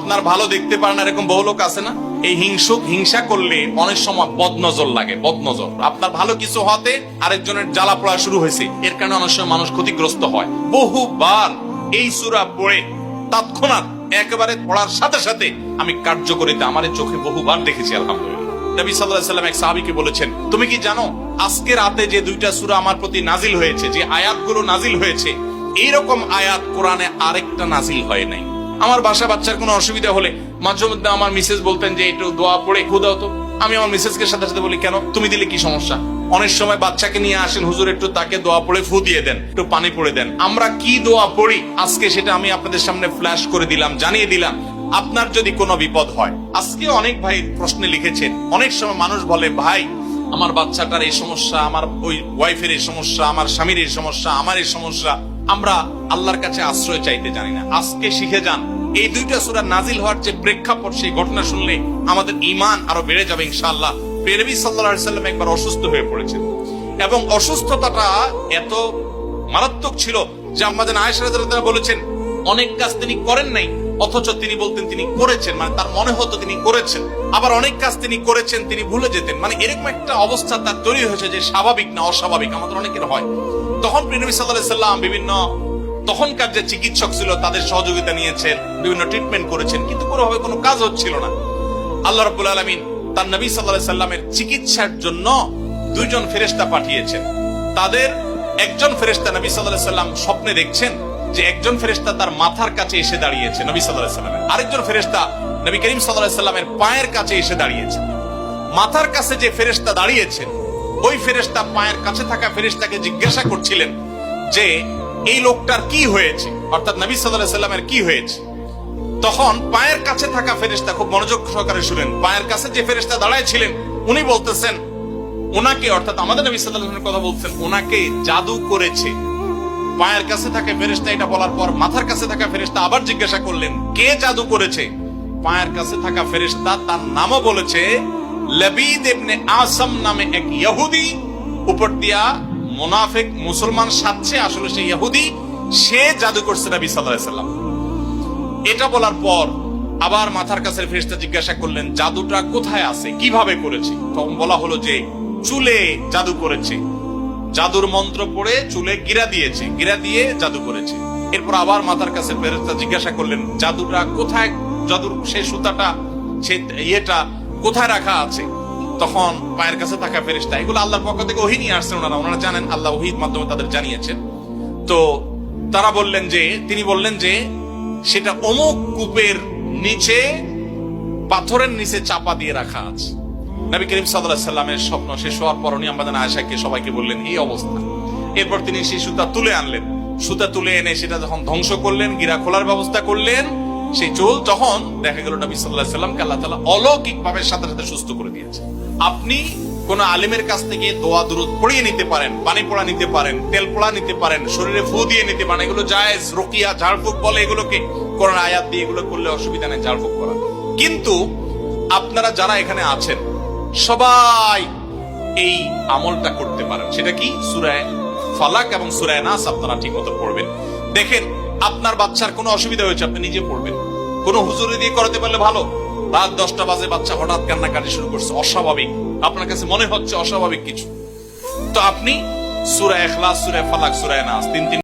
আপনার ভালো দেখতে পারেন এরকম বহু লোক আছে না? এই হিংসা করলে অনেক সময় বদনজর লাগে, বদনজর। আপনার ভালো কিছু হতে আরেকজনের জ্বালা পড়া শুরু হয়েছে, এর কারণে অনেক সময় মানুষ ক্ষতিগ্রস্ত হয়। বহুবার এই সূরা পড়ে তৎক্ষণাৎ একেবারে পড়ার সাথে সাথে আমি কার্যকরিতা আমার চোখে বহুবার দেখেছি, আলহামদুলিল্লাহ। নবী সাল্লাল্লাহু আলাইহি ওয়াসাল্লাম এক সাহাবীকে বলেছেন, তুমি কি জানো আজকে রাতে যে দুইটা সূরা আমার প্রতি নাজিল হয়েছে, যে আয়াতগুলো নাজিল হয়েছে, এইরকম আয়াত কোরআনে আরেকটা নাজিল হয় নাই। আমার বাসা বাচ্চার কোনো অসুবিধা হলে মাঝে মধ্যে আমার মিসেস বলতেন যে একটু দোয়া পড়ে খুদাও তো। আমি আমার মিসেসকে সাথে সাথে বলি, কেন, তুমি দিলে কি সমস্যা? অনেক সময় বাচ্চাকে নিয়ে আসেন, হুজুর একটু তাকে দোয়া পড়ে ফু দিয়ে দেন, একটু পানি পড়ে দেন। আমরা কি দোয়া পড়ি আজকে সেটা আমি আপনাদের সামনে ফ্ল্যাশ করে দিলাম, জানিয়ে দিলাম। আপনার যদি কোনো বিপদ হয়, আজকে অনেক ভাই প্রশ্নে লিখেছেন, অনেক সময় মানুষ বলে, ভাই আমার বাচ্চাটার এই সমস্যা, আমার ওই ওয়াইফের এই সমস্যা, আমার স্বামীর এই সমস্যা, আমার এই সমস্যা, আমরা আল্লাহর কাছে আশ্রয় চাইতে জানি না। আজকে শিখে যান, এই দুইটা সূরা নাজিল হওয়ার যে প্রেক্ষাপট, সেই ঘটনা শুনলে আমাদের ঈমান আরো বেড়ে যাবে ইনশাআল্লাহ। নবী সাল্লাল্লাহু আলাইহি ওয়াসাল্লাম একবার অসুস্থ হয়ে পড়েছেন এবং অসুস্থতাটা এত মারাত্মক ছিল যে আম্মাজান আয়েশা রাদিয়াল্লাহু আনহা বলেছেন, অনেক কাজ তিনি করেন নাই অথচ তিনি বলতেন তিনি করেছেন, মানে তার মনে হতো তিনি করেছেন। আবার অনেক কাজ তিনি করেছেন তিনি ভুলে যেতেন, মানে এরকম একটা অবস্থা তার তৈরি হয়েছে যে স্বাভাবিক না অস্বাভাবিক, আমাদের অনেকের হয়। তখন নবী সাল্লাল্লাহু আলাইহি ওয়াসাল্লাম বিভিন্ন তখনকার যে চিকিৎসক ছিল তাদের সহযোগিতা নিয়েছেন, বিভিন্ন ট্রিটমেন্ট করেছেন, কিন্তু কোনোভাবে কোনো কাজ হচ্ছিল না। আল্লাহ রাব্বুল আলামিন তার নবী সাল্লাল্লাহু আলাইহি ওয়াসাল্লামের চিকিৎসার জন্য দুইজন ফেরেশতা পাঠিয়েছেন। তাদের একজন ফেরেশতা নবী সাল্লাল্লাহু আলাইহি ওয়াসাল্লাম স্বপ্নে দেখছেন যে একজন ফেরেশতা তার মাথার কাছে এসে দাঁড়িয়েছে নবী সাল্লাল্লাহু আলাইহি ওয়াসাল্লামের, আরেকজন ফেরেশতা নবী করিম সাল্লাল্লাহু আলাইহি ওয়াসাল্লামের পায়ের কাছে এসে দাঁড়িয়েছে। মাথার কাছে যে ফেরেশতা দাঁড়িয়েছেন, ওই ফেরেশতা পায়ের কাছে থাকা ফেরেশতাকে জিজ্ঞাসা করছিলেন যে এই লোকটার কি হয়েছে, অর্থাৎ নবী সাল্লাল্লাহু আলাইহি ওয়াসাল্লামের কি হয়েছে। তখন পায়ের কাছে থাকা ফেরেশতা খুব মনোযোগ সহকারে শুনেন, পায়ের কাছে যে ফেরেশতা দাঁড়ায় ছিলেন উনি বলতেছেন, ওনাকে, অর্থাৎ আমাদের নবী সাল্লাল্লাহু আলাইহি ওয়াসাল্লামের কথা বলছেন, ওনাকে জাদু করেছে। পায়ের কাছে থাকা ফেরেশতা এটা বলার পর মাথার কাছে থাকা ফেরেশতা আবার জিজ্ঞাসা করলেন, কে জাদু করেছে? পায়ের কাছে থাকা ফেরেশতা তার নামও বলেছে, লবিদ ইবনে আসাম নামে এক ইহুদি, উপর দিয়া মুনাফিক মুসলমান সাজছে, আসলে সে ইহুদি, সে জাদু করছে নবী সাল্লাল্লাহু আলাইহি ওয়াসাল্লাম। এটা বলার পর আবার মাথার কাছে ফেরেশতা জিজ্ঞাসা করলেন, জাদুটা কোথায় আছে, কিভাবে করেছে? তখন বলা হলো যে চুলে জাদু করেছে, জাদুর মন্ত্র পড়ে চুলে গিরা দিয়েছে, গিরা দিয়ে জাদু করেছে। এরপর আবার মাথার কাছে ফেরেশতা জিজ্ঞাসা করলেন, জাদুটা কোথায়, জাদুর সেই সুতাটা, সেই ইয়েটা কোথায় রাখা আছে? তখন পায়ের কাছে থাকা ফেরেশতা, এগুলো আল্লাহর পক্ষ থেকে ওহী নিয়ে আসছেন, ওনারা জানেন, আল্লাহ ওহীর মাধ্যমে তাদের জানিয়েছেন। তো তারা বললেন যে, তিনি বললেন যে সেটা অমুক কূপের নিচে, পাথরের নিচে চাপা দিয়ে রাখা আছে। নবী করিম সাল্লাল্লাহু আলাইহি ওয়াসাল্লামের স্বপ্ন শেষ হওয়ার পর উনি আম্মাজান আয়েশাকে সবাইকে বললেন এই অবস্থা। এরপর তিনি সেই সুতা তুলে আনলেন, সুতা তুলে এনে সেটা যখন ধ্বংস করলেন, গিরা খোলার ব্যবস্থা করলেন, সেই চুল, তখন দেখা গেল নবী সাল্লাল্লাহু আলাইহি ওয়াসাল্লামকে আল্লাহ তাআলা অলৌকিক ভাবে সাথে সাথে সুস্থ করে দিয়েছে। আপনি কোন আলিমের কাছ থেকে দোয়া দুরূদ পড়িয়ে নিতে পারেন, পানি পড়া নিতে পারেন, তেল পড়া নিতে পারেন, শরীরে ফু দিয়ে নিতে পারেন, এগুলো জায়েজ। রুকিয়া, ঝাড়ফুঁক বলে এগুলোকে, কোরআন আয়াত দিয়ে এগুলো করলে অসুবিধা নেই ঝাড়ফুঁক করা। কিন্তু আপনারা যারা এখানে আছেন সবাই এই আমলটা করতে পারেন। সেটা কি? সূরা ফালাক এবং সূরা নাস আপনারা ঠিকমতো পড়বেন। দেখেন আপনার বাচ্চার কোনো অসুবিধা হয়েছে, আপনি নিজে পড়বেন। কোনো হুজুরি দিয়ে করাতে পারলে ভালো। রাত 10টা বাজে বাচ্চা হঠাৎ কান্নাকাটি শুরু করছে, অস্বাভাবিক, আপনার কাছে মনে হচ্ছে অস্বাভাবিক কিছু, তো আপনি সূরা ইখলাস, সূরা ফালাক, সূরা নাস তিন